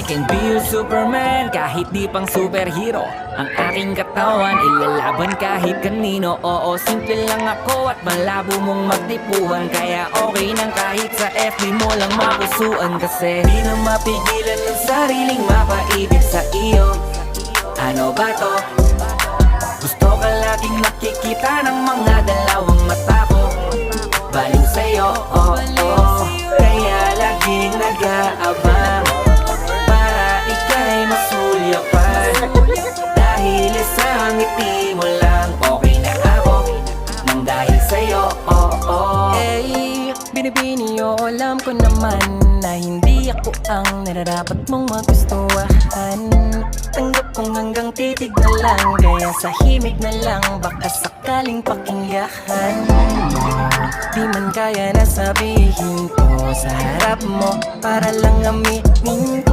can be your Superman kahit di pang superhero. Ang aking katawan ilalaban kahit kanino. Oo, simple lang ako at malabo mong magtipuhan. Kaya okay nang kahit sa FB mo lang mapusuan. Kasi di na mapigilan ng sariling mapaibig sa iyo. Ano ba to? Gusto ka laging nakikita ng mga dalawang mata ko. Baliw sa'yo, oh, oh. Kaya laging nag-aabang para ika'y masulyapan. Dahil isang ngiti mo lang okay na ako. Nang dahil sa'yo, oh, oh. Hey, binibini o alam ko naman na hindi ako ang nararapat mong magustuhan. Tanggap kong hanggang titig na lang, kaya sa himig na lang baka sakaling pakinggan. Di man kaya na sabihin ko sa harap mo para lang aminin ko